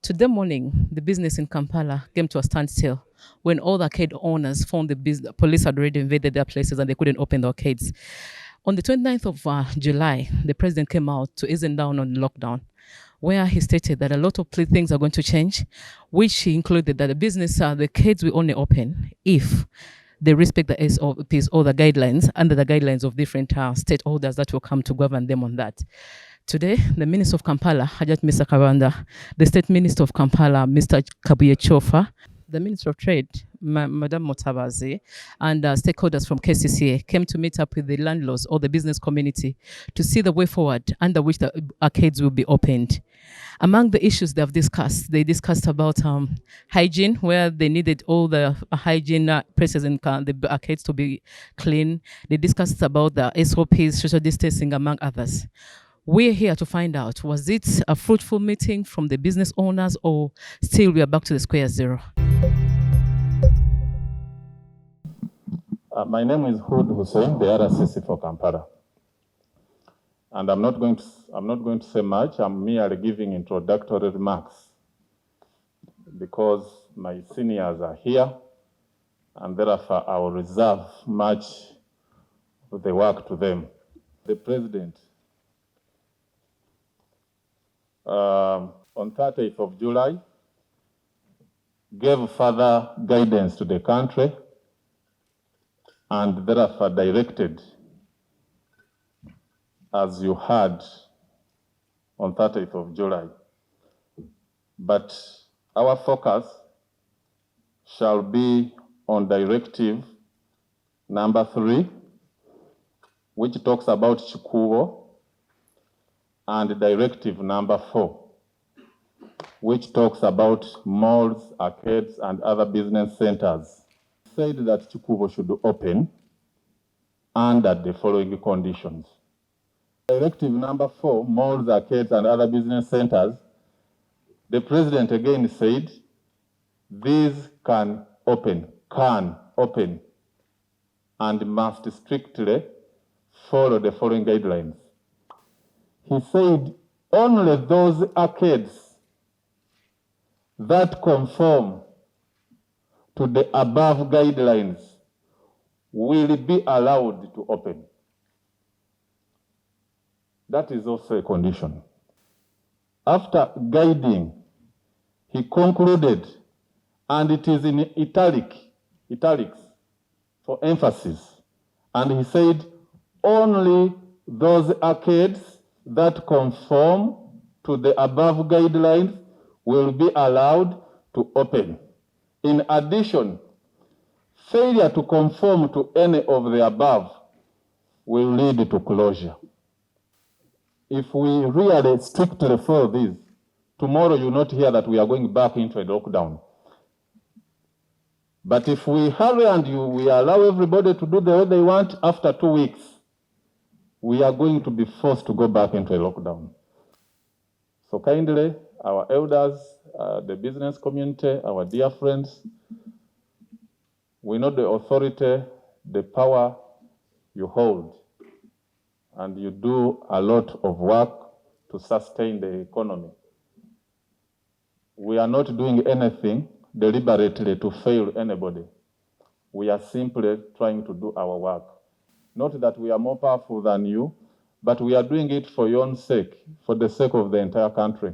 Today morning, the business in Kampala came to a standstill when all the arcade owners found the police had already invaded their places and they couldn't open the arcades. On the 29th of July, the president came out to ease down on lockdown, where he stated that a lot of things are going to change, which he included that the arcades will only open if they respect the SOPs or the guidelines under the guidelines of different state orders that will come to govern them on that. Today, the Minister of Kampala, Hajat Mr. Karanda, the State Minister of Kampala, Mr. Kabuye Chofa, the Minister of Trade, Madam Motabazi, and stakeholders from KCCA came to meet up with the landlords or the business community to see the way forward under which the arcades will be opened. Among the issues they discussed about hygiene, where they needed all the hygiene places in the arcades to be clean. They discussed about the SOPs, social distancing, among others. We're here to find out, was it a fruitful meeting from the business owners or still we are back to the square zero? My name is Hood Hussein, the RCC for Kampala. And I'm not going to say much. I'm merely giving introductory remarks because my seniors are here, and therefore I will reserve much of the work to them. The President, on 30th of July, gave further guidance to the country and therefore directed, as you heard on 30th of July. But our focus shall be on directive number 3, which talks about Chikubo, and directive number 4, which talks about malls, arcades, and other business centers. Said that Chikubo should open under the following conditions. Directive number 4, malls, arcades, and other business centers, the President again said these can open, and must strictly follow the following guidelines. He said only those arcades that conform to the above guidelines will be allowed to open. That is also a condition. After guiding, he concluded, and it is in italics for emphasis, and he said only those arcades that conform to the above guidelines will be allowed to open. In addition, failure to conform to any of the above will lead to closure. If we really strictly follow this, tomorrow you will not hear that we are going back into a lockdown. But if we hurry and we allow everybody to do the way they want, after 2 weeks, we are going to be forced to go back into a lockdown. So kindly, our elders, the business community, our dear friends, we know the authority, the power you hold, and you do a lot of work to sustain the economy. We are not doing anything deliberately to fail anybody. We are simply trying to do our work. Not that we are more powerful than you, but we are doing it for your own sake, for the sake of the entire country.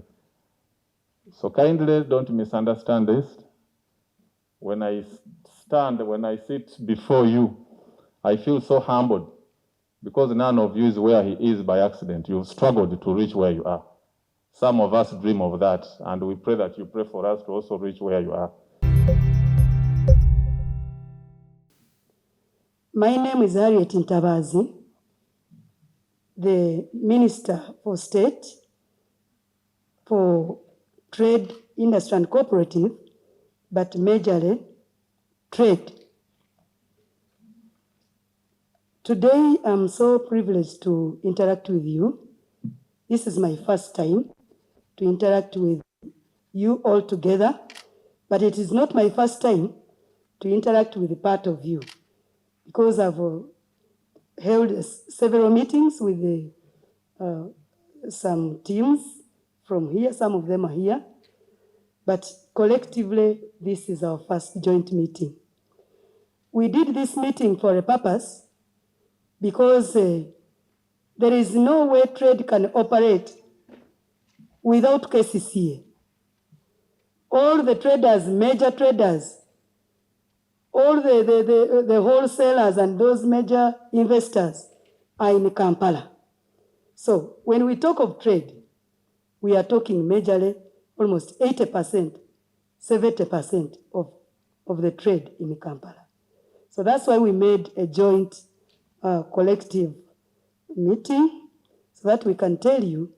So kindly don't misunderstand this. When I sit before you, I feel so humbled because none of you is where he is by accident. You've struggled to reach where you are. Some of us dream of that, and we pray that you pray for us to also reach where you are. My name is Harriet Ntabazi, the Minister for State for Trade, Industry and Cooperative, but majorly trade. Today, I'm so privileged to interact with you. This is my first time to interact with you all together, but it is not my first time to interact with a part of you, because I've held several meetings with some teams from here, some of them are here, but collectively, this is our first joint meeting. We did this meeting for a purpose because there is no way trade can operate without KCCA. All the traders, major traders, all the wholesalers and those major investors are in Kampala. So when we talk of trade, we are talking majorly almost 80%, 70% of the trade in Kampala. So that's why we made a joint collective meeting so that we can tell you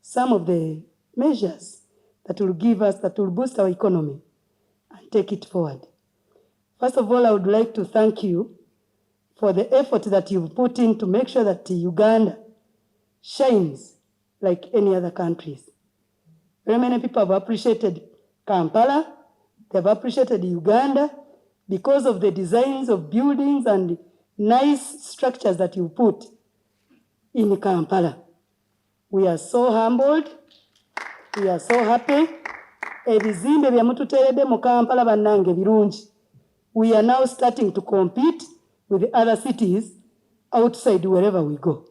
some of the measures that will give us, that will boost our economy and take it forward. First of all, I would like to thank you for the effort that you've put in to make sure that Uganda shines like any other countries. Very many people have appreciated Kampala, they have appreciated Uganda because of the designs of buildings and nice structures that you put in Kampala. We are so humbled, we are so happy. Ebizimbe bya mututeredde mu Kampala bannange birungi. We are now starting to compete with the other cities outside wherever we go.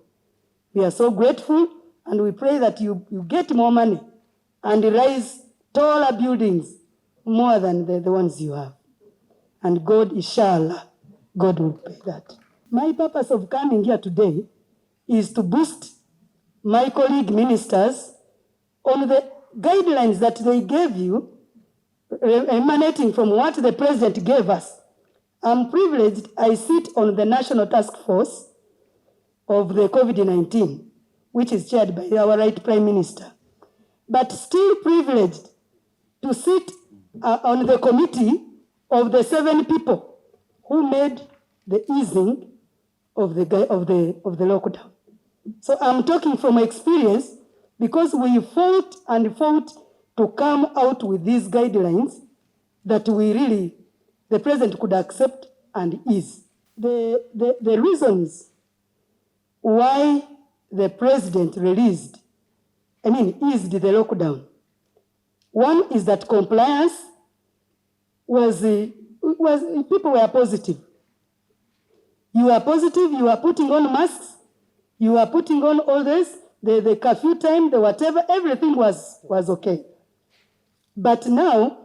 We are so grateful, and we pray that you get more money and rise taller buildings more than the ones you have. And God, inshallah, God will pay that. My purpose of coming here today is to boost my colleague ministers on the guidelines that they gave you, emanating from what the president gave us. I'm privileged, I sit on the National Task Force of the COVID-19, which is chaired by our right Prime Minister, but still privileged to sit on the committee of the 7 people who made the easing of the lockdown. So I'm talking from experience because we fought and fought to come out with these guidelines that we really, the president could accept and ease. The reasons why the president eased the lockdown. One is that compliance was people were positive. You are positive, you are putting on masks, you are putting on all this, the curfew time, the whatever, everything was okay. But now,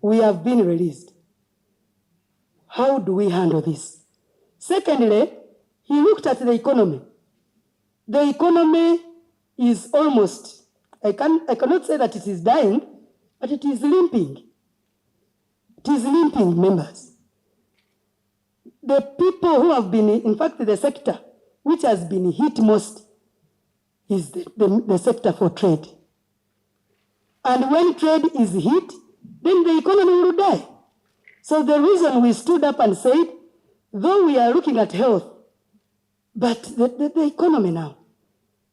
we have been released. How do we handle this? Secondly, he looked at the economy. The economy is almost, I cannot say that it is dying, but it is limping. It is limping, members. The people who have been, in fact, the sector which has been hit most is the sector for trade. And when trade is hit, then the economy will die. So the reason we stood up and said, though we are looking at health, but the economy now,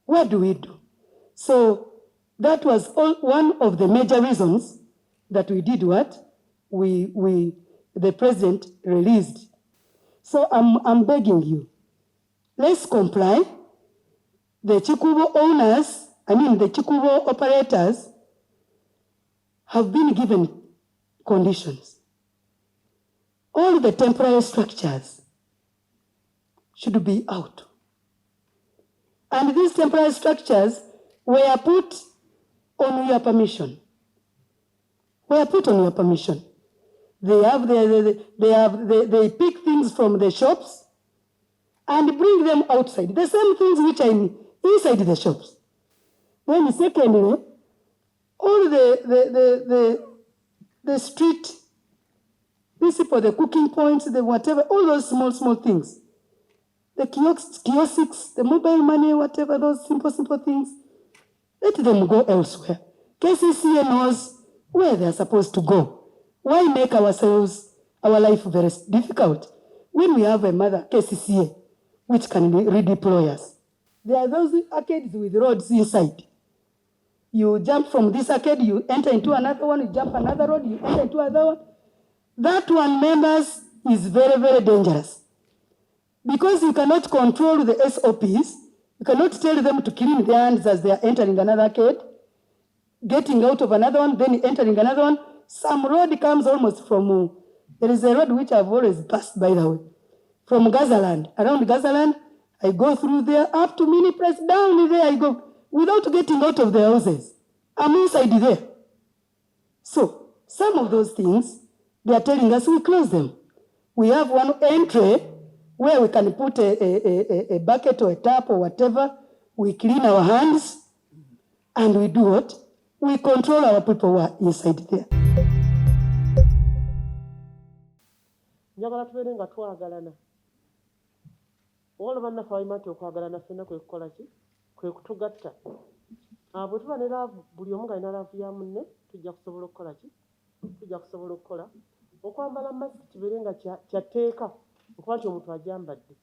what do we do? So that was one of the major reasons that we did what? The president released. So I'm begging you, let's comply. The Chikubo owners, the Chikubo operators have been given conditions. All the temporary structures should be out. And these temporary structures were put on your permission. They pick things from the shops and bring them outside. The same things which are inside the shops. Then secondly, all the street, people, the cooking points, the whatever, all those small things. The kiosks, the mobile money, whatever, those simple things, let them go elsewhere. KCCA knows where they're supposed to go. Why make our life very difficult when we have a mother, KCCA, which can redeploy us? There are those arcades with roads inside. You jump from this arcade, you enter into another one, you jump another road, you enter into another one. That one, members, is very, very dangerous. Because you cannot control the SOPs, you cannot tell them to clean their hands as they are entering another arcade. getting out of another one, then entering another one. Some road comes almost from, there is a road which I've always passed, by the way, from Gazaland. Around Gazaland, I go through there, up to Mini Press, down there I go, without getting out of the houses. I'm inside there. So, some of those things, they are telling us we close them. We have one entry where we can put a bucket or a tap or whatever. We clean our hands and we do what? We control our people who are inside there. Njagala tubeere nga twagalana. Waliwo bannaffe abalima nti okwagalana ffenna kwe kukola ki? Kwe kutugatta. Bwe tuba ne laavu, buli omu alina laavu ya munne, tujja kusobola okukola ki? Tujja kusobola okukola. Okwambala masiki kibeere nga kyatteeka okuba nti omuntu agyambadde.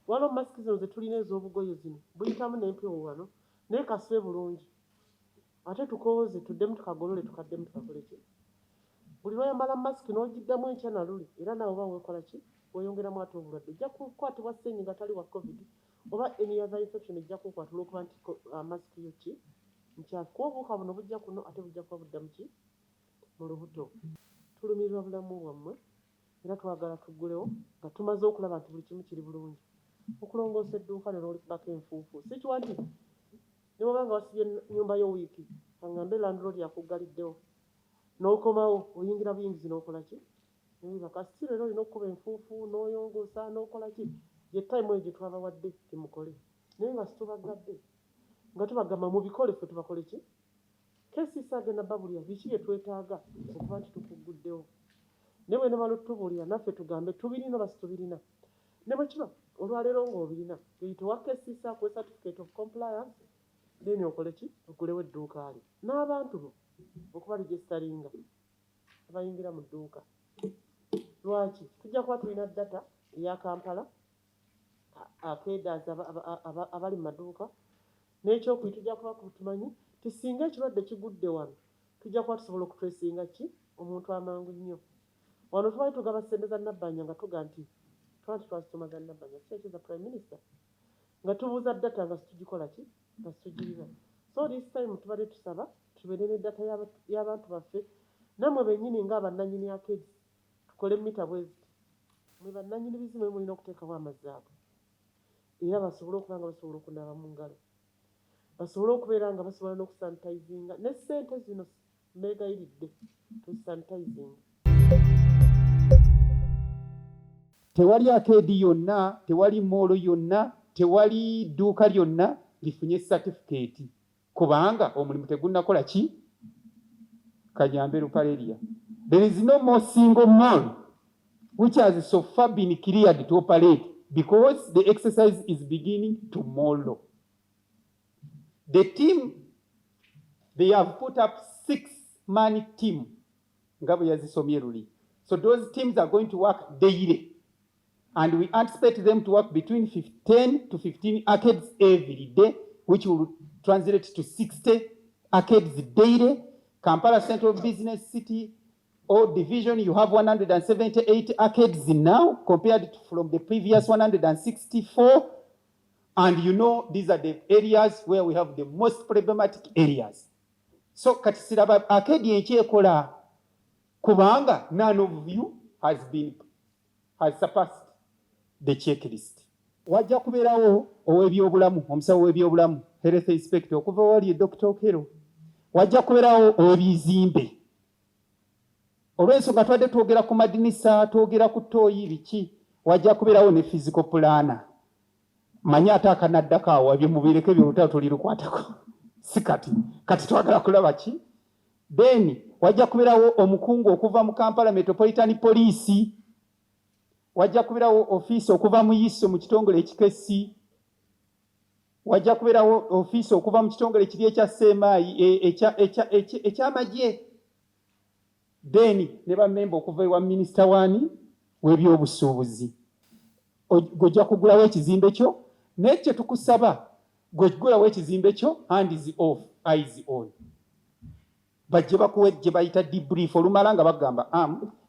Waliwo masiki zino ze tulina ez'obugoye zino, buyitamu n'empewo wano, naye kasube bulungi. Ate tukooze, tuddemu tukagolole, tukaddemu tukakole ki? Buli lw'oyambala masiki n'ogiddamu enkya na luli, era naawe oba weekola ki? Weeyongeramu ate obulwadde. Ojja kukwatibwa ssennyiga tali wa COVID oba any other infection ejja kukwata olw'okuba nti masiki yo ki? Nkyafu. Kuba obuwuka buno bujja kuno ate bujja kuba budda mu ki? Mu lubuto. Tulumirirwa bulamu bwammwe era twagala tuggulewo nga tumaze okulaba nti buli kimu kiri bulungi. Okulongoosa edduuka ne n'olibako enfuufu. Si kiwa nti ne bw'oba nga wasibye nnyumba yo wiiki, aŋŋambe landlord yakuggaliddewo. N'okomawo oyingira buyingizi n'okola ki? N'obibaka. Si leero olina okukuba enfuufu n'oyongoosa n'okola ki? Ye time eyo gye twabawadde temukole. Naye nga situbaggadde nga tubagamba mubikole ffe tubakole ki? Keesiisa agenda babulira biki bye twetaaga okuba nti tukugguddewo. Ne bwe nemala otubuulira naffe tugambe tubirina oba situbirina. Ne bwe kiba olwaleero ng'obirina oyite wa keesiisa akuwe certificate of compliance, then okole ki? Okulewo edduuka lyo. N'abantu bo okuba registaringa abayingira mu dduuka. Lwaki? Tujja kuba tulina data eya Kampala, akedazi abali mu maduuka, n'ekyokubiri tujja kuba tumanyi ti singa ekirwadde kigudde wano tujja kuba tusobola okutwesinga ki? Omuntu amangu nnyo. Wano twali tugaba ssente za Nabbanja nga tuga nti twazituma za Nabbanja kikyekyo za Prime Minister nga tubuuza data nga situgikola ki? Nga situgirina. So this time tubadde tusaba tubeere ne data y'abantu baffe nammwe bennyini ng'abannannyini akedi tukole mita bweziti. Mwe bannannyini bizibu mwe mulina okuteekawo amazzi ago era basobole okuba nga basobola okunaaba mu ngalo, basobole okubeera nga basobola n'okusanitayizinga ne ssente zino mbeegayiridde tusanitayizinga. Tewali akeedi yonna, tewali moolo yonna, tewali dduuka lyonna lifunye certificate kubanga omulimu tegunnakola ki? Kanyambe Lupaleria. There is no more single mall which has so far been cleared to operate because the exercise is beginning tomorrow. The team, they have put up 6-man team. So those teams are going to work daily. And we anticipate them to work between 10 to 15 arcades every day, which will translate to 60 arcades daily. Kampala Central Business City or Division, you have 178 arcades now, compared to from the previous 164. And you know, these are the areas where we have the most problematic areas. So, katisiraba arcade yenchekola kubanga none of you has surpassed the checklist. Wajja kubeerawo ow'ebyobulamu, omusawo w'ebyobulamu, health inspector, okuva wali Dr. Okero. Wajja kubeerawo ow'ebizimbe. Olw'ensonga twadde twogera ku madinisa, twogera ku ttooyi biki, wajja kubeerawo ne physical planner. Manya ate akanaddako awo bye mubiireko ebyolutalo tulirukwatako. Si kati twagala kulaba ki? Then wajja kubeerawo omukungu okuva mu Kampala Metropolitan Police. Wajja kubeerawo ofiisi okuva mu Yiso mu kitongole ekikesi. Wajja kubeerawo ofiisi okuva mu kitongole kiri ekya Ssemaayi ekyamagye. Then ne bammemba okuva ewa minisita wani w'ebyobusuubuzi. Gojja kugulawo ekizimbe kyo n'ekyo tukusaba gweggulawo ekizimbe kyo hands off eyes on. Bajje bakuwe gye bayita debrief olumala nga bagamba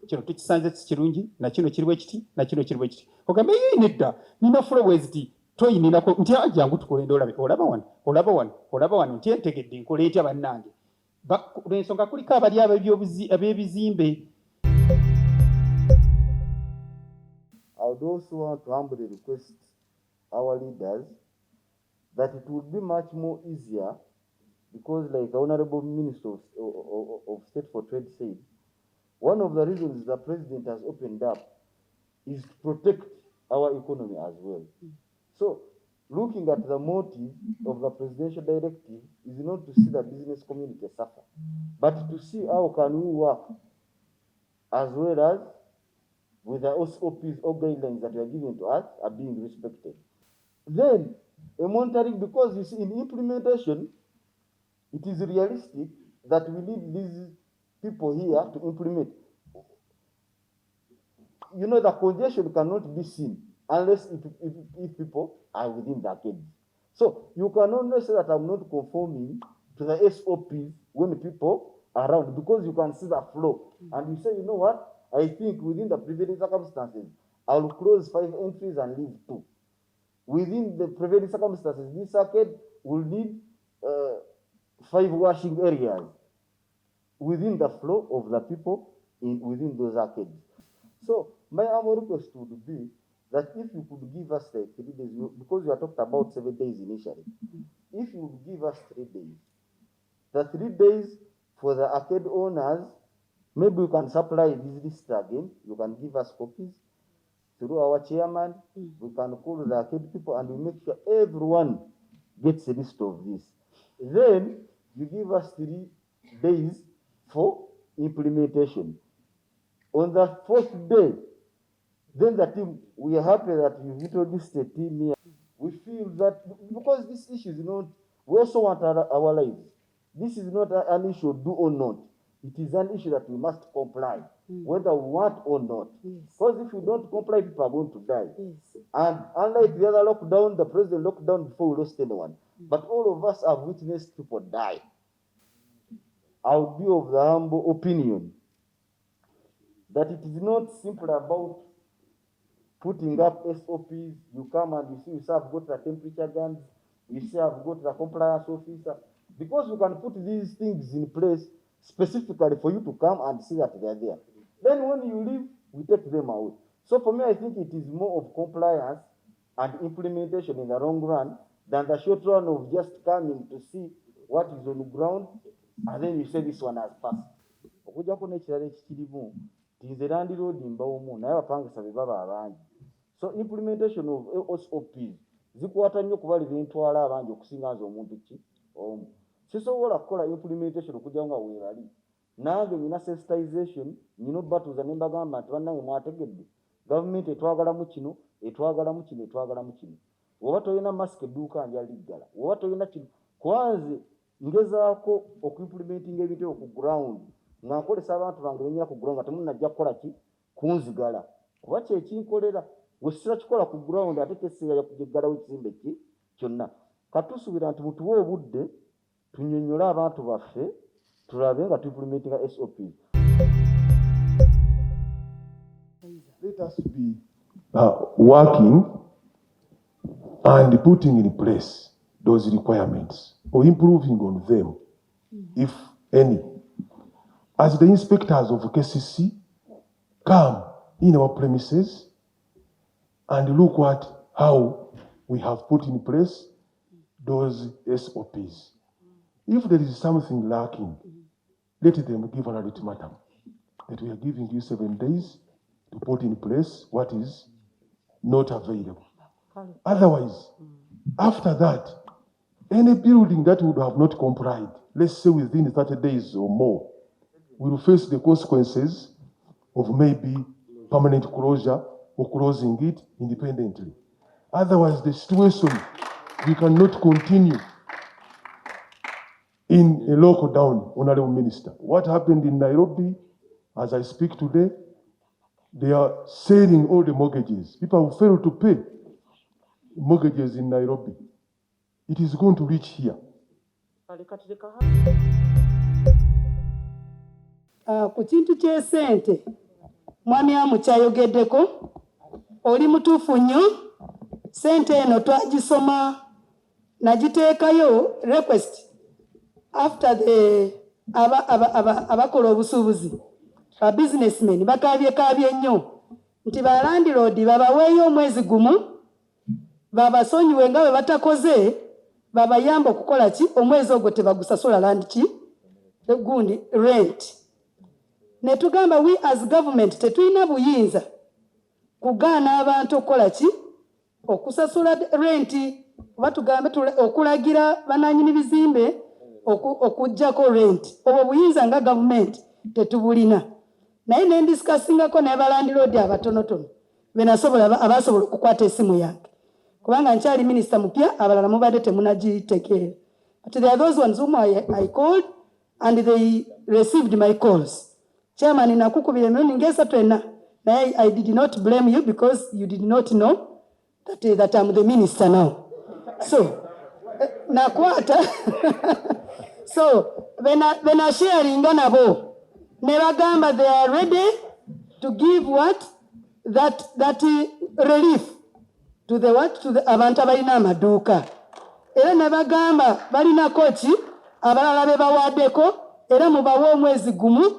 kino tukisanze kirungi na kino kiriwe kiti na kino kiriwe kiti. Ogambe nedda nina flowezi toyininako nti ajangu tukulenda olaba wano nti entegedde nkola etya bannange. lw'ensonga kuliko abali ab'ebizimbe. I would also want to humbly request our leaders that it would be much more easier, because like the Honorable Minister of State for Trade said, one of the reasons the President has opened up is to protect our economy as well. So looking at the motive of the presidential directive is not to see the business community suffer, but to see how can we work as well as with the SOPs or guidelines that were given to us are being respected. Then a monitoring, because you see in implementation, it is realistic that we need these people here to implement. You know, the congestion cannot be seen unless if people are within the arcade. So you can only say that I'm not conforming to the SOPs when people are around, because you can see the flow. And you say, you know what? I think within the prevailing circumstances, I'll close 5 entries and leave 2. Within the prevailing circumstances, this arcade will need 5 washing areas within the flow of the people within those arcades. So my humble request would be that if you could give us like 3 days, because we are talking about 7 days initially, if you would give us 3 days, the 3 days for the arcade owners, maybe you can supply this list again. You can give us copies through our chairman. We can call the arcade people and we make sure everyone gets a list of this. Then you give us 3 days for implementation. On the 4th day, then the team, we are happy that you've introduced a team here. We feel that because this issue is not, we also want our lives. This is not an issue do or not. It is an issue that we must comply, whether we want or not. Because if we don't comply, people are going to die. And unlike the other lockdown, the president locked down before we lost anyone. But all of us have witnessed people die. I would be of the humble opinion that it is not simply about putting up SOPs. You come and you see, you say, I've got the temperature guns, you say, I've got the compliance officer. Because you can put these things in place specifically for you to come and see that they are there. Then when you leave, we take them out. So for me, I think it is more of compliance and implementation in the long run than the short run of just coming to see what is on the ground and then you say this one has passed. Okuja ko nekirala ekikirimu tinze landlord mbawomu naye abapangisa be baba abangi. So implementation of SOPs zikwata nnyo kubalira entwala abangi okusinga nze omuntu ki omu. Sisobola kukola implementation okujja nga weebali. Nange nina sensitization, nina batuuza ne mbagamba nti bannange mwategedde gavumenti etwagalamu kino, etwagalamu kino, etwagalamu kino. Oba toyina mask edduuka nja liggala, oba toyina kino. Kwanze ngezaako okuimplementinga ebintu ku ground nga nkolesa abantu bange benyera ku ground nga temunnajja kukola ki kunzigala. Kuba kyekinkolera we sira kikola ku ground ate teseera kujiggalawo ekizimbe ki kyonna. Katusuubira nti mutuwe obudde tunyonyole abantu baffe tulabe nga tuimplementinga SOPs. Let us be working and putting in place those requirements or improving on them, if any. As the inspectors of KCC come in our premises and look at how we have put in place those SOPs. If there is something lacking, let them give an ultimatum that we are giving you 7 days to put in place what is not available. Otherwise, after that, any building that would have not complied, let's say within 30 days or more, will face the consequences of maybe permanent closure or closing it independently. Otherwise, the situation, we cannot continue in a lockdown, Honorable Minister. What happened in Nairobi, as I speak today, they are selling all the mortgages. People who fail to pay mortgages in Nairobi. It is going to reach here. Ku kintu ky'esente mwami amukyayogeddeko oli mutuufu nnyo. Sente eno twagisoma nagiteekayo request after the abakola obusuubuzi businessmen bakaabye nnyo nti ba landlord babaweeyo omwezi gumu babasonyiwe nga bwe batakoze babayamba okukola ki omwezi ogwo tebagusasula gundi rent. Ne tugamba we as government tetulina buyinza kugaana abantu okukola ki okusasula renti oba tugambe okulagira bannannyini bizimbe okuggyako rent. Obwo buyinza nga government tetubulina. Naye ne ndiscussingako ne balandlord abatonotono abasobola okukwata essimu yange kubanga nkyali minisita mupya abalala mubadde temunagitegeera. But there are those ones whom I called and they received my calls. Chairman, nakukubira emirundi ng'esatu enna. Naye I did not blame you because you did not know that I'm the minister now. So, nakwata. So, when I sharing nabo, ne bagamba they are ready to give what? That relief to the what? To the abantu abalina amaduuka. Era ne bagamba balina kochi abalala be bawaddeko era mubawe omwezi gumu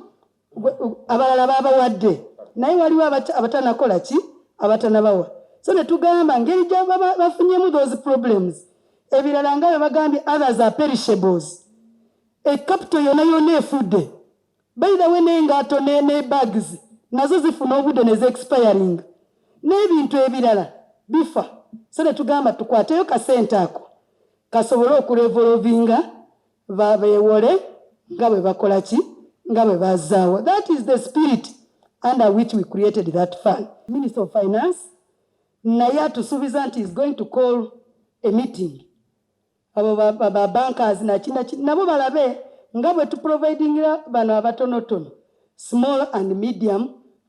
abalala babawadde. Naye waliwo abatanakola ki abatanabawa. So ne tugamba ngeri gye bafunyemu those problems. Ebirala nga bwe bagambye others are perishables. Capital yonna efudde. By the way n'engato ne bags nazo zifuna obudde ne expiring. N'ebintu ebirala bifa. So ne tugamba tukwateyo kasente ako kasobole okurevolvinga babeewole nga bwe bakola ki nga bwe bazaawo. That is the spirit under which we created that fund. Minister of Finance naye atusuubiza nti is going to call a meeting. Abo bankers nabo balabe nga bwe tuprovidingira bano abatonotono small and medium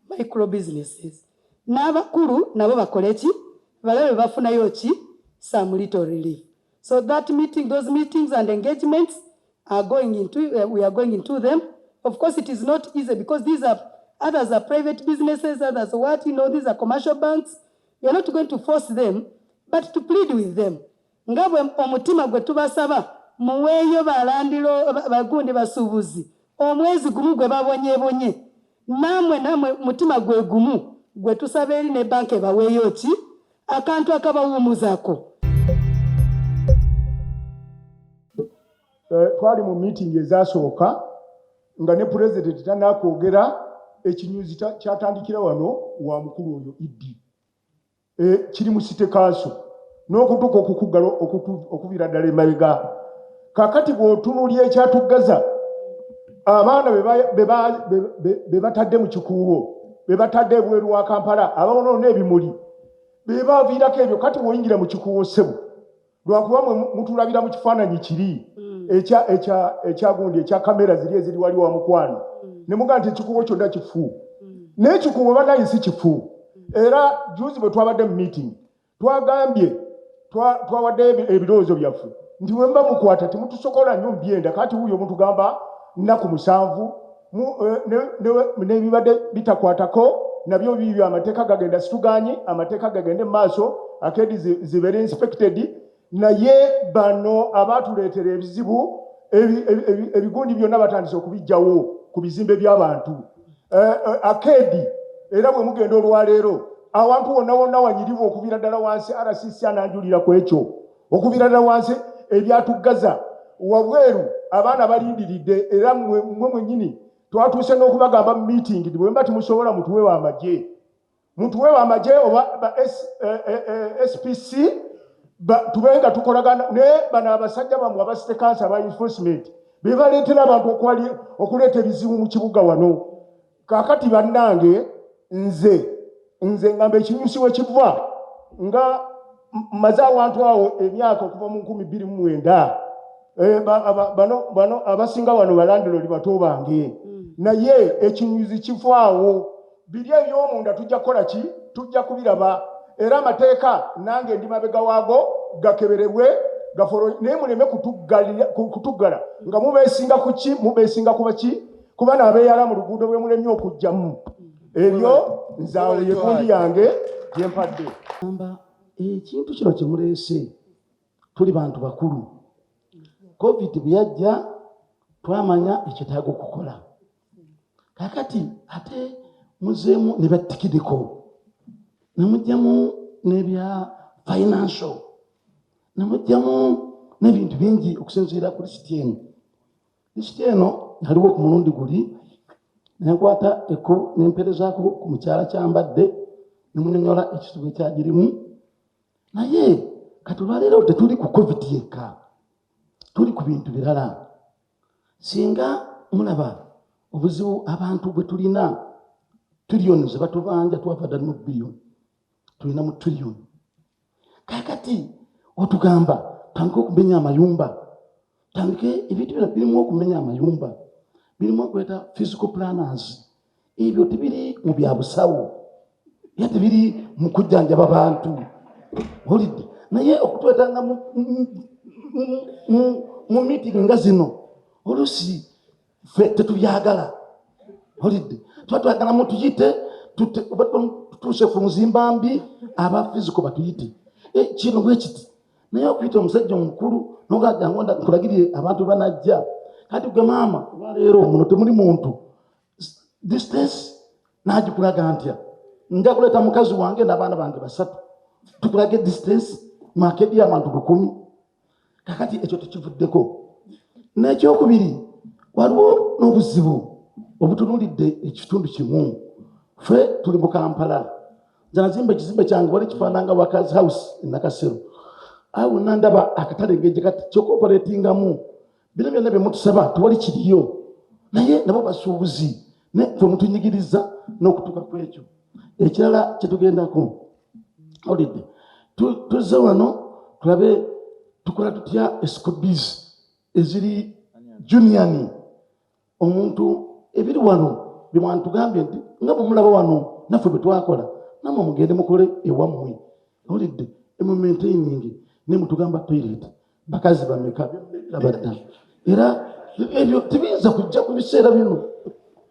micro businesses. N'abakulu nabo bakole ki balabe bafunayo ki some little relief. So that meeting, those meetings and engagements are going into, we are going into them. Of course, it is not easy because others are private businesses, others what, these are commercial banks. We are not going to force them, but to plead with them. Ngabwe omutima gwe tubasaba muweeyo balandiro bagundi basuubuzi omwezi gumu gwe babonyebonye namwe mutima gwe gumu gwe tusaba eri ne banka baweeyo ki akantu akabawumuzaako. Twali mu meeting ezasooka nga ne president tanakwogera ekinyuzi kyatandikira wano wa mukulu oyo Idi kiri mu City Council n'okutuuka okukugala okubira ddala emabega. Kakati bw'otunuulya ekyatuggaza abaana be batadde mu kikuubo be batadde ebweru wa Kampala abawono n'ebimuli be baaviirako ebyo. Kati bw'oyingira mu kikuubo ssebo lwakuba mutulabira mu kifaananyi kiri ekyagundi ekya kamera ziri eziri wali wa mukwano ne mugaa nti ekikuubo kyonna kifu n'ekikuubo banayi si kifu. Era juzi bwe twabadde mu meeting twagambye twawadde ebirowoozo byaffe nti bwe mba mukwata temutusokola nnyo mbyenda kati wuyo mutugamba nnaku 7 n'ebibadde bitakwatako nabyo bibyo amateeka gagenda situganye amateeka gagende mu maaso akedi zibeere inspected. Naye bano abatuleetera ebizibu ebigundi byonna batandise okubijjawo ku bizimbe by'abantu akedi. Era bwe mugenda olwaleero awantu wonna wonna wanyirivu okubira ddala wansi RCC ananjulira ku ekyo okubira ddala wansi ebyatuggaza wabweru abaana balindiridde. Era mwe mwennyini twatuuse n'okubagamba mu meeting bwe mba timusobola mutuweewa amagye oba SPC tubenga tukolagana ne bano abasajja bamwe abasite kansa aba enforcement be baleetera abantu okuleeta ebizibu mu kibuga wano. Kaakati bannange nze ngamba ekinyusi we kiva nga maze awantu awo emyaka okuva mu 2009 bano abasinga wano balandlord bato bange naye ekinyusi kivaawo biri eby'omunda tujja kukola ki tujja kubiraba. Era amateeka nange ndi mabega waago gakeberebwe gafolo naye muleme kutuggala nga mubeesinga ku ki mubeesinga kuba ki kuba n'abeeyala mu luguudo bwe mulemye okujjamu ebyo nzaawo yegundi yange gye mpadde. Ekintu kino kye muleese tuli bantu bakulu. COVID bwe yajja twamanya ekitaaga okukola. Kakati ate muzeemu ne battikiriko ne mujjamu n'ebya financial ne mujjamu n'ebintu bingi okusinziira ku lisiti eno. Lisiti eno yaliwo ku mulundi guli nenkwata eko nemperezaako ku mukyala kyambadde nemunyonyola ekizibu ekyagirimu. Naye kati olwaleero tetuli ku covid yekka, tuli ku bintu birala. Singa mulaba obuzibu abantu bwe tulina, trillions ze batubanja twafa ddala mu billion, tulina mu trillion. Kakati otugamba tandike okumenya amayumba, tandike ebintu bino birimu okumenya amayumba, birimu okweta physical planners. Ebyo tebiri mu bya busawo, era tebiri mu kujjanjaba bantu. Olidde naye okutwetanga mu meeting nga zino oluusi ffe tetubyagala. Olidde tuba twagala mutuyite tutuuse ku nzimbambi aba physical batuyite kino bwe kiti. Naye okuyita omusajja omukulu nogajangu nkulagirire abantu banajja. Kati gwe maama olwaleero muno temuli muntu distance nagikulaga ntya? Nja kuleeta mukazi wange n'abaana bange 3 tukulage distance makedi abantu 10. Kakati ekyo tekivuddeko. N'ekyokubiri waliwo n'obuzibu obutunuulidde ekitundu kimu. Ffe tuli mu Kampala, zanazimba ekizimbe kyange wali kifaananga Wakazi House e Nakasero. Awo nandaba akatale ng'ekikati ky'okooperatingamu. Bino byonna bye mutusaba tewali kiriyo, naye nabo basuubuzi ne ffe mutunyigiriza n'okutuuka ku ekyo. Ekirala kye tugendako, olidde tuzze wano tulabe tukola tutya escobiz eziri junior. Omuntu ebiri wano bye mwantugambye nti nga bwe mulaba wano naffe bwe twakola namwe mugende mukole ewammwe. Olidde emumaintaining ne mutugamba toilet bakazi bameka labadda. Era ebyo tebiyinza kujja ku biseera bino.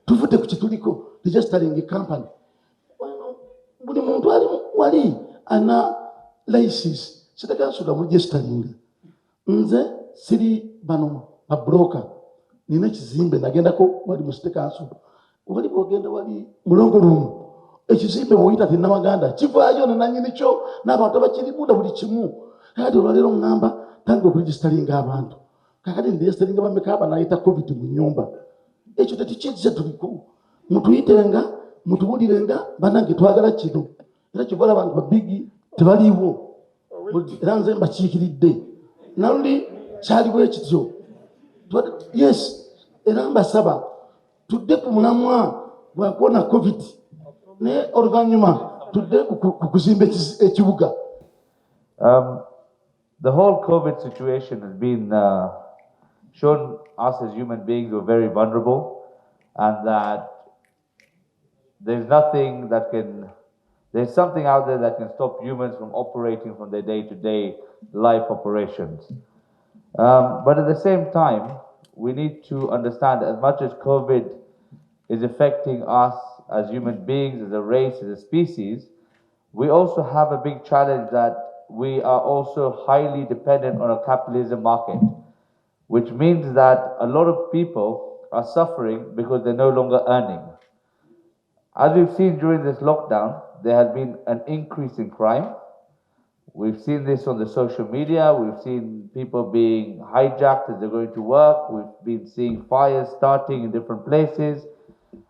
Tuvudde ku kituliko registering company. Buli muntu ali wali ana license sitakansula mu registering. Nze siri bano ba broker, nina ekizimbe nagendako wali mu state council. Wali bwogenda wali mulongo lumu ekizimbe bw'oyita tinamaganda kivaayo nananyini kyo n'abantu abakirimuda buli kimu. Kati olwaleero ngamba tandika okuregistaringa abantu. Kakati ndiregistaringa bameka abanayita covid mu nyumba. Ekyo tetukizza tuliko. Mutuyitenga mutubulirenga banange twagala kino. Era kivala abantu babigi tebaliiwo. Era nze mbakiikiridde naluli kyaliwo ekityo. Yes, era mbasaba tudde ku mulamwa bwakuwona covid naye oluvannyuma tudde ku kuzimba ekibuga. The whole COVID situation has been shown us as human beings we're very vulnerable, and that there's something out there that can stop humans from operating from their day-to-day life operations. But at the same time, we need to understand as much as COVID is affecting us as human beings, as a race, as a species, we also have a big challenge that we are also highly dependent on a capitalism market, which means that a lot of people are suffering because they're no longer earning. As we've seen during this lockdown, there has been an increase in crime. We've seen this on the social media. We've seen people being hijacked as they're going to work. We've been seeing fires starting in different places.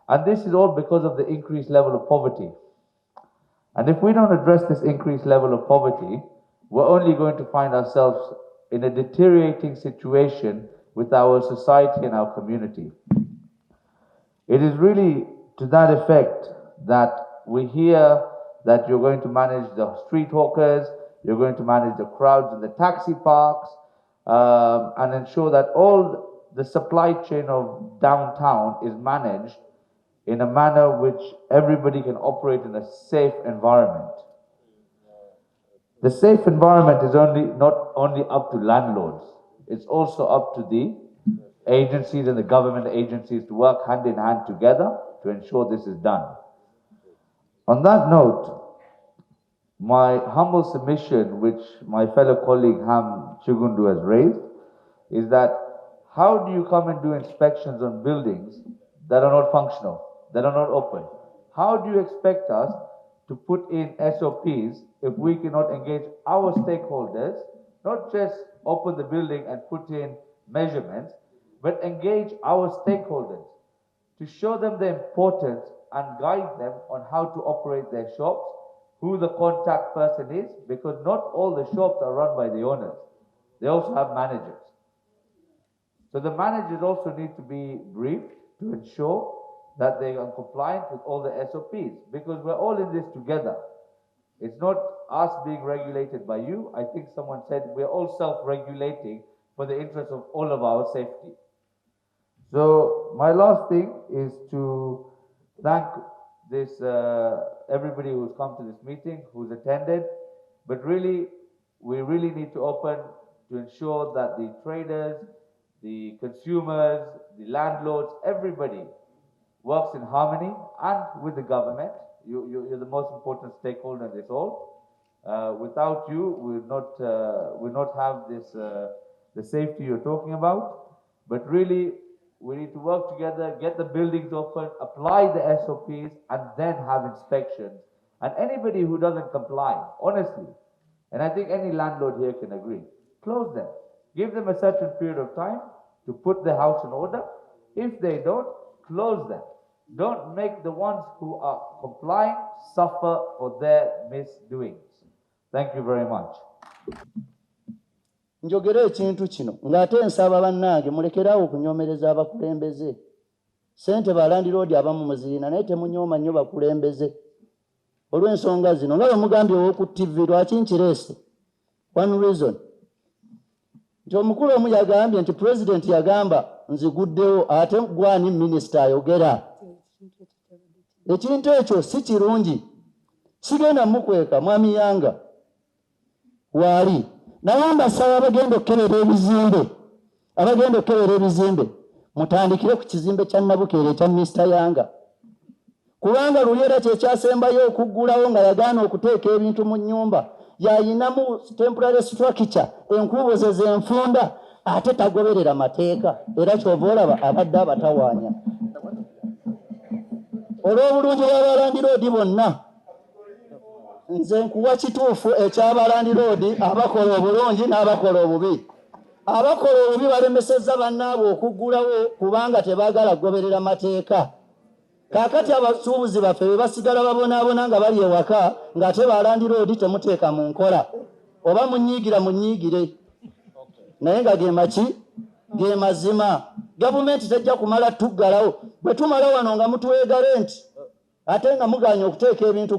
And this is all because of the increased level of poverty. And if we don't address this increased level of poverty, we're only going to find ourselves in a deteriorating situation with our society and our community. It is really to that effect that we hear that you're going to manage the street hawkers, you're going to manage the crowds in the taxi parks, and ensure that all the supply chain of downtown is managed in a manner which everybody can operate in a safe environment. The safe environment is not only up to landlords, it's also up to the agencies and the government agencies to work hand in hand together to ensure this is done. On that note, my humble submission, which my fellow colleague Ham Chugundu has raised, is that how do you come and do inspections on buildings that are not functional, that are not open? How do you expect us to put in SOPs if we cannot engage our stakeholders, not just open the building and put in measurements, but engage our stakeholders to show them the importance and guide them on how to operate their shops, who the contact person is, because not all the shops are run by the owners. They also have managers. So the managers also need to be briefed to ensure that they are compliant with all the SOPs, because we're all in this together. It's not us being regulated by you. I think someone said we're all self-regulating for the interest of all of our safety. So my last thing is to thank this everybody who's come to this meeting, who's attended, but really, we really need to open to ensure that the traders, the consumers, the landlords, everybody works in harmony and with the government. You're the most important stakeholder in this all. Without you, we'll not have this the safety you're talking about. But really, we need to work together, get the buildings open, apply the SOPs, and then have inspections. And anybody who doesn't comply, honestly, and I think any landlord here can agree, close them. Give them a certain period of time to put the house in order. If they don't, close them. Don't make the ones who are complying suffer for their misdoings. Thank you very much. Njogera ekintu kino ng'ate nsaba bannange mulekeraawo okunyomereza abakulembeze. Ssente ba Landlords abamu muzirina naye temunyooma nnyo bakulembeze olw'ensonga zino nga bwe mugambye ow'oku TV lwaki nkireese. One reason nti omukulu omu yagambye nti President yagamba nziguddewo ate gwani minisita ayogera. Ekintu ekyo si kirungi. Sigenda mukweka mwami Yanga waali naye mbasaba abagenda okukebera ebizimbe mutandikire ku kizimbe kya Nabukeera ekya Mr. Yanga, kubanga luli era kyekyasembayo okuggulawo nga yagaana okuteeka ebintu mu nnyumba yayinamu temporary structure enkubo ze zenfunda ate tagoberera mateeka era kyova olaba abadde abatawaanya. Olw'obulungi bw'Abalandlords bonna nze nkuwa kituufu eky'Abalandlords abakola obulungi n'abakola obubi. Abakola obubi balemesezza bannaabwe okuggulawo kubanga tebaagala kugoberera mateeka. Kaakati abasuubuzi baffe be basigala babonaabona nga bali ewaka ng'ate ba Landlords temuteeka mu nkola oba munyiigire naye nga ge maki ge mazima. Gavumenti tejja kumala tuggalawo bwe tumala wano nga mutuweega renti ate nga muganya okuteeka ebintu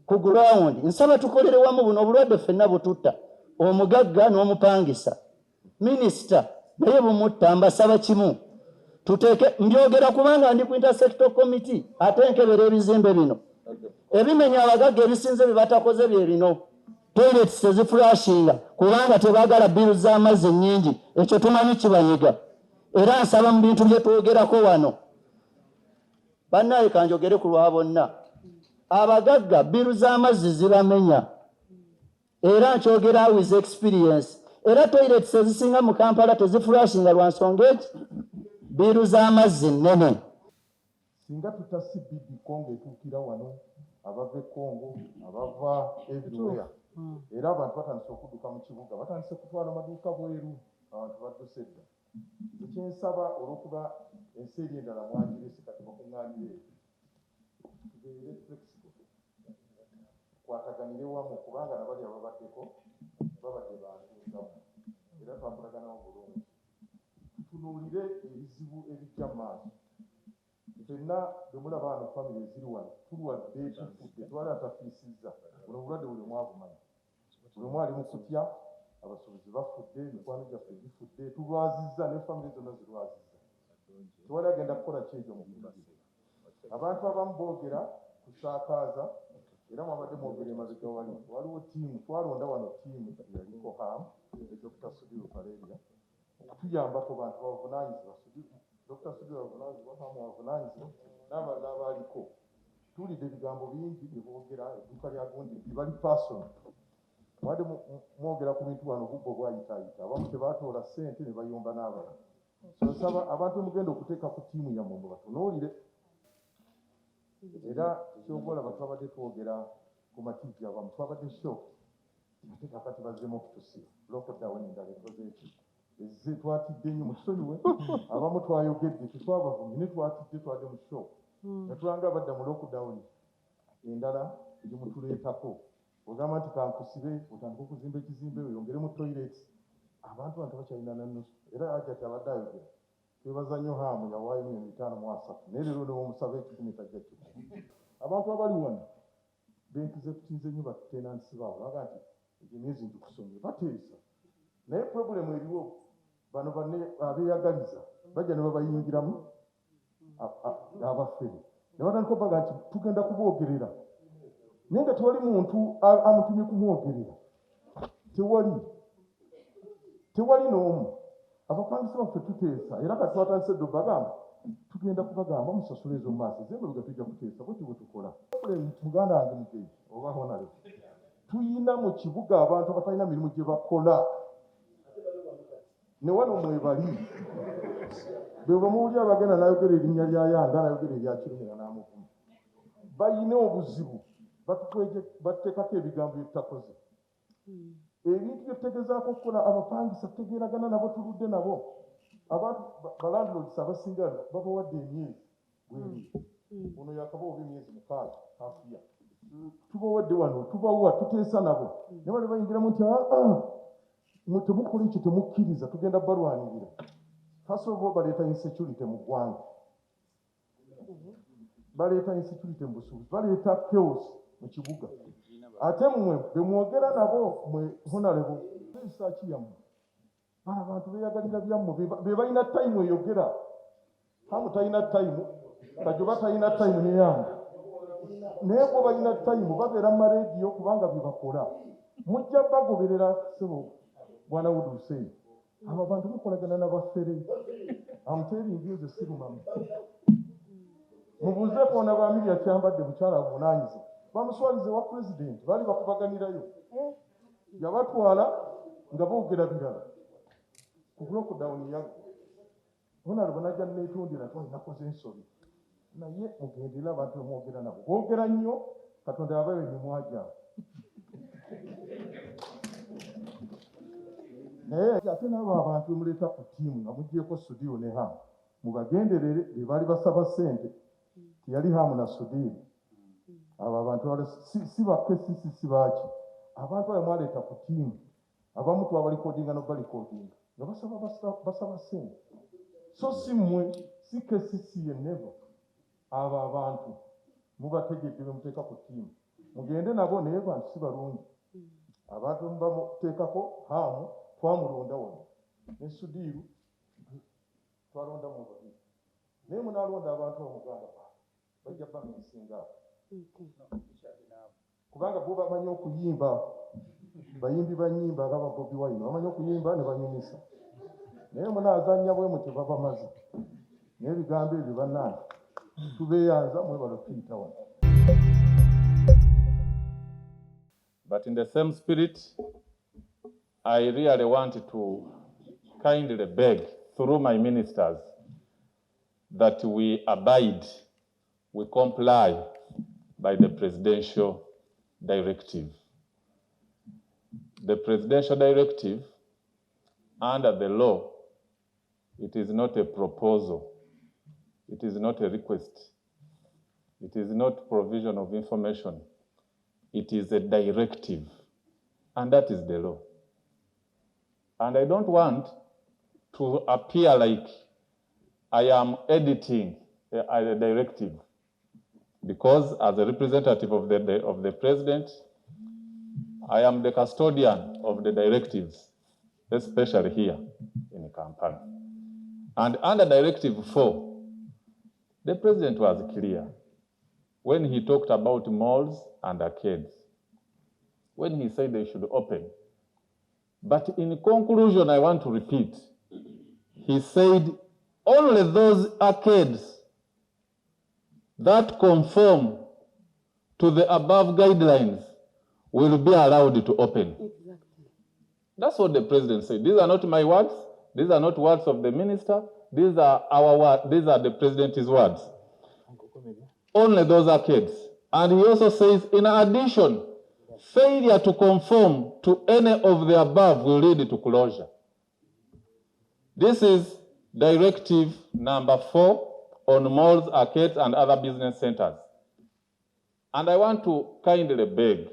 ku ground. Nsaba tukolere wamu buno obulwadde ffenna bututta, omugagga n'omupangisa. Minisita naye bumutta, mbasaba kimu tuteeke, mbyogera kubanga ndi ku intersector committee ate nkebera ebizimbe bino ebimenya abagagga ebisinze bye batakoze bye bino. Toilets teziflashinga kubanga tebaagala bill z'amazzi nnyingi, ekyo tumanyi kibanyiga. Era nsaba mu bintu bye twogerako wano bannaye kanjogere ku lwa bonna, abagagga bill z'amazzi zibamenya era nkyogera with experience. Era toilets ezisinga mu Kampala teziflashinga lwa nsonga eki bill z'amazzi nnene. Singa tutasibbidde Congo etuukira wano abava e Congo abava everywhere era abantu batandise okudduka mu kibuga batandise kutwala amaduuka bweru abantu badduse dda. Ekyensaba olw'okuba ensi eri endala mwagirese kati bakuŋŋaanire tubeere flexible kwataganire wamu kubanga nabali ababaddeko babadde bantuusamu era twamulaganawo bulungi. Tutunuulire ebizibu ebijja mu maaso. Ffenna bwe mulaba wano famire eziri wano tulwadde tufudde twali atafiisizza buno obulwadde buli omu abumanyi, buli omu ali mu kutya. Abasuubuzi bafudde, mikwano gyaffe gifudde, tulwazizza ne famire zonna zirwazizza. Tewali agenda kukola kyekyo mu bulwadde. Abantu abamu boogera kusaakaaza era mwabadde mwogera emabega wali waliwo ttiimu twalonda wano ttiimu yaliko hamu Dr. Sudiru Kaleria okutuyambako bantu bavunaanyizibwa Dr. Sudiru bavunaanyizibwa hamu bavunaanyizibwa n'abaaliko. Tuwulidde ebigambo bingi bye boogera edduuka lya gundi bali pasono mwadde mwogera ku bintu wano obubbo bwayitaayita abamu tebatoola ssente ne bayomba n'abalala. So nsaba abantu mugenda okuteeka ku ttiimu yammwe mwe batunuulire. Era kyogolaba twabadde twogera ku mativi abamu twabadde shock ate kakati bazzeemu okutusiba lockdown endala ekoze eki ezze twatidde nnyo mutusonyiwe abamu twayogedde tetwabavumye ne twatidde twadde mu shock netulanga badda mu lockdown endala egimutuleetako ogamba nti kankusibe otandika okuzimba ekizimbe oyongeremu toilets abantu bantu bakyalina nanusu era ajati abadde ayogera twebaza nnyo haamu yawaayo $5,300 naye leero newomusaba ekikumi tajja kikumi abantu abali wano benkize kutinze nnyo batenansi baabo baga nti egyo emyezi ngikusomye bateesa naye purobulemu eriwo bano banne abeeyagaliza bajja ne babayingiramu abafere ne batandika baga nti tugenda kuboogerera naye nga tewali muntu amutumye kumwogerera tewali n'omu abapangisa baffe tuteesa era kati twatandise ddo bagamba tugenda kubagamba musasula ezo mu maaso ezembe bwe tujja kuteesa bwe tibwe tukola muganda wange mugeyi oba honare tuyina mu kibuga abantu abatalina mirimu gye bakola ne wano mwebali bweba muwulira abagenda nayogera erinnya lya yanga nayogera erya kirumira n'amukumi bayina obuzibu batuteekako ebigambo byetutakoze ebintu byetutegezaako okukola abapangisa tutegeeragana nabo tuludde nabo abantu balandlords abasinga babawadde emyezi gweri ono yakabawa oba emyezi 6 hafiya tubawadde wano tubawa tuteesa nabo ne bali bayingiramu nti mwe temukola ekyo temukkiriza tugenda balwanirira first of all baleeta insecurity mu ggwanga baleeta insecurity mu busuubuzi baleeta chaos mu kibuga ate mmwe bwe mwogera nabo mwe honorable research yammwe bano abantu beeyagalira byammwe be balina time eyogera hamu talina time kajoba talina time neyamu naye bo balina time babeera mu marediyo kubanga bye bakola mujja bagoberera sebo bwana Wood Hussein abo abantu mukolagana n'abafere amuteeringi ezo sirumamu mubuuze koona bamiri yakyambadde mukyala buvunaanyize bamuswalize wa president baali bakubaganirayo yabatwala nga boogera birala ku lockdown yago honarebo najja neetondera nakoze ensobi naye mugendera abantu bemwogera nabo boogera nnyo katonda yabayo emimwa gyabwe naye ate nabo abantu bemuleeta ku ttiimu nga muggyeko sudiyo ne hamu mubagenderere be baali basaba ssente teyali hamu na sudiyo abo abantu si bakesisi si baaki abantu abo mwaleeta ku ttiimu abamu twabalikodinga nobalikodinga nga basaba ssente so si mmwe si kesisi yeneva abo abantu mubategedde bemuteeka ku ttiimu mugende nabo naye bantu si balungi abantu bamuteekako hamu twamulonda wano ne sudiiru twalonda mu babiri naye munaalonda abantu omuganda bajja bamensinga kubanga bo bamanyi okuyimba bayimbi banyimba agaba Bobi Wine bamanyi okuyimba ne banyumisa naye munaazannya bwe mutyo babamaze naye ebigambo ebyo bannange tubeeyanza mwebalo tuyita wano. But in the same spirit, I really want to kindly beg through my ministers that we abide, we comply by the presidential directive. The presidential directive, under the law, it is not a proposal, it is not a request, it is not provision of information, it is a directive, and that is the law. And I don't want to appear like I am editing a directive, because as a representative of the president, I am the custodian of the directives, especially here in Kampala. And under Directive 4, the president was clear when he talked about malls and arcades, when he said they should open. But in conclusion, I want to repeat, he said only those arcades that conform to the above guidelines will be allowed to open. Exactly. That's what the president said. These are not my words. These are not words of the minister. These are our words. These are the president's words. Only those arcades. And he also says, in addition, failure to conform to any of the above will lead to closure. This is directive number 4 on malls, arcades, and other business centers. And I want to kindly beg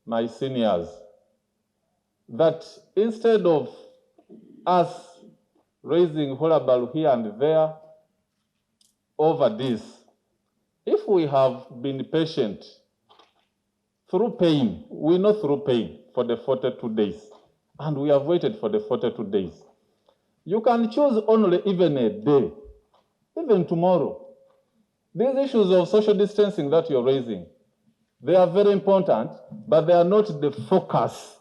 my seniors that instead of us raising hullabaloo here and there over this, if we have been patient through pain, we know through pain for the 42 days, and we have waited for the 42 days. You can choose only even a day, even tomorrow. These issues of social distancing that you're raising, they are very important, but they are not the focus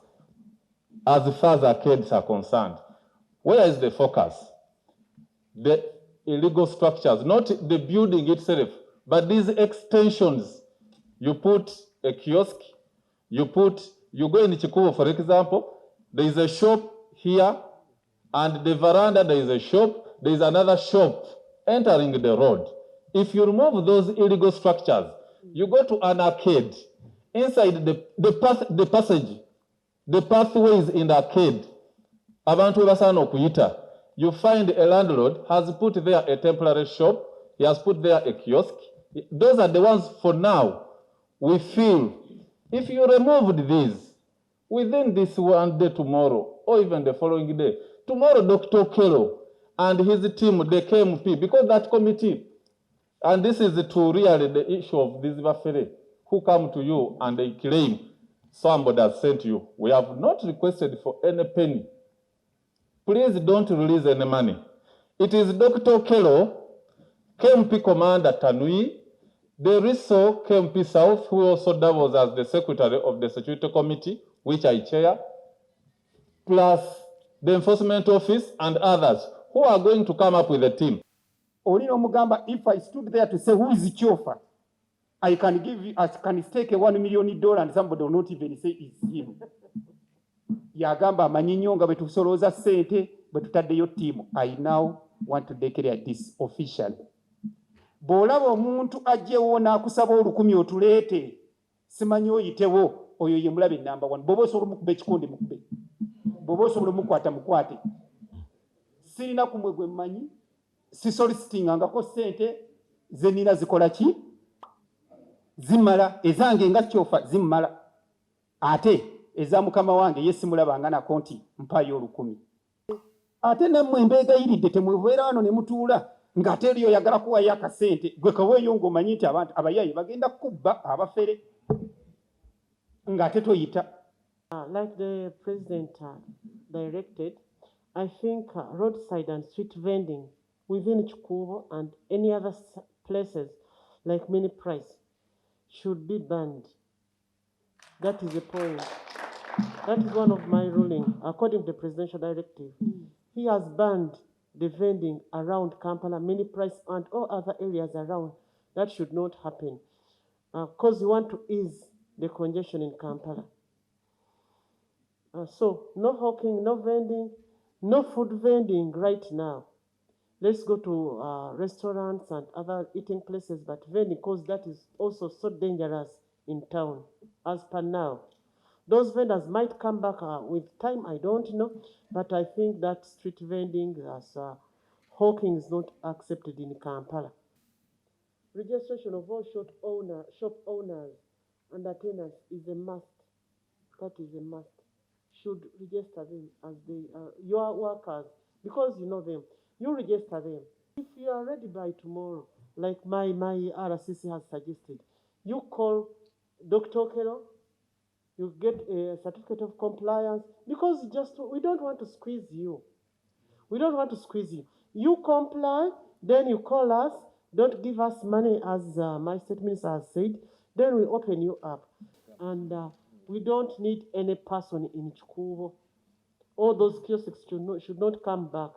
as far as arcades are concerned. Where is the focus? The illegal structures, not the building itself, but these extensions. You put a kiosk, you go in Chikubo, for example, there is a shop here, and the veranda there is a shop, there is another shop entering the road. If you remove those illegal structures, you go to an arcade, inside the passage, the pathways in the arcade, abantu basana okuyita, you find a landlord has put there a temporary shop, he has put there a kiosk. Those are the ones for now. We feel if you removed these within this one day tomorrow, or even the following day, tomorrow Dr. Kello and his team, the KMP, because that committee, and this is to really the issue of these Bafere who come to you and they claim somebody has sent you. We have not requested for any penny. Please don't release any money. It is Dr. Kello, KMP Commander Tanui, the Riso KMP South, who also doubles as the secretary of the Security Committee, which I chair, plus the Enforcement Office and others who are going to come up with a team. Olino Mugamba, if I stood there to say who is the chauffeur, I can stake $1 million and somebody will not even say it's him. Yagamba amanyinyonga betusoloza sente betutaddeyo team. I now want to declare this officially. Bw'olaba omuntu ajjewo n'akusaba olukumi otuleete, simanyi oyitewo, oyo ye mulabe number 1. Bw'oba osobola omukuba ekikondi mukube. Bw'oba osobola omukwata mukwate. Sirina kumwe gwe mmanyi, si solicitingangako sente ze nina zikola ki? Zimmala, ezange nga kyofa zimmala. Ate eza mukama wange ye simulabanga nako nti mpayo olukumi. Ate nammwe mbeegayiridde temwebeera wano ne mutuula ng'ate eriyo oyagala kuwayo akasente gwe kaweeyo ng'omanyi nti abantu abayaayi bagenda kubba abafere ng'ate toyita. Like the president directed, I think roadside and street vending within Chikubo and any other places like mini price should be banned. That is the point. That is one of my ruling. According to the presidential directive, he has banned the vending around Kampala, mini price and all other areas around. That should not happen because we want to ease the congestion in Kampala. So no hawking, no vending, no food vending right now. Let's go to restaurants and other eating places, but vending, because that is also so dangerous in town as per now. Those vendors might come back with time, I don't know, but I think that street vending as hawking is not accepted in Kampala. Registration of all shop owners and tenants is a must. That is a must. Should register them as they are your workers, because you know them. You register them. If you are ready by tomorrow, like my RCC has suggested, you call Dr. Kello, you get a certificate of compliance, because we don't want to squeeze you. We don't want to squeeze you. You comply, then you call us. Don't give us money, as my state minister has said. Then we open you up. And we don't need any person in Chikubo. All those kiosks should not come back.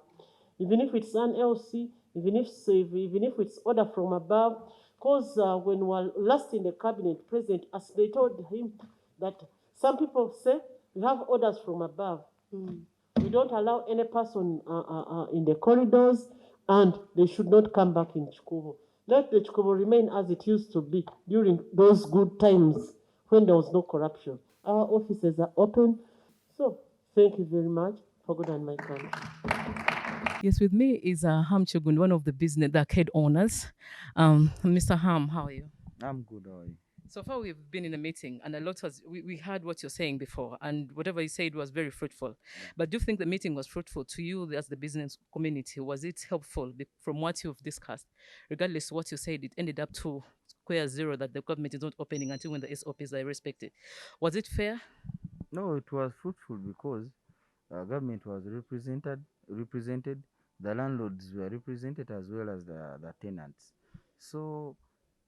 Even if it's an LC, even if it's order from above, because when we were last in the cabinet, President, as they told him, that some people say we have orders from above. We don't allow any person in the corridors, and they should not come back in Chikubo. Let the Chikubo remain as it used to be during those good times when there was no corruption. Our offices are open. So thank you very much for God and my country. Yes, with me is Ham Chugun, one of the arcade owners. Mr. Ham, how are you? I'm good, how are you? So far, we've been in a meeting, and we heard what you're saying before, and whatever you said was very fruitful. But do you think the meeting was fruitful to you as the business community? Was it helpful from what you've discussed? Regardless of what you said, it ended up to square zero that the government is not opening until when the SOPs are respected. Was it fair? No, it was fruitful because government was represented, the landlords were represented as well as the tenants. So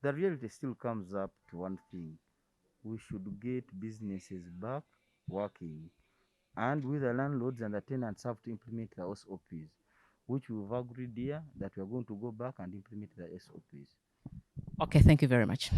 the reality still comes up to one thing. We should get businesses back working. And with the landlords and the tenants have to implement the SOPs, which we've agreed here that we are going to go back and implement the SOPs. Okay, thank you very much.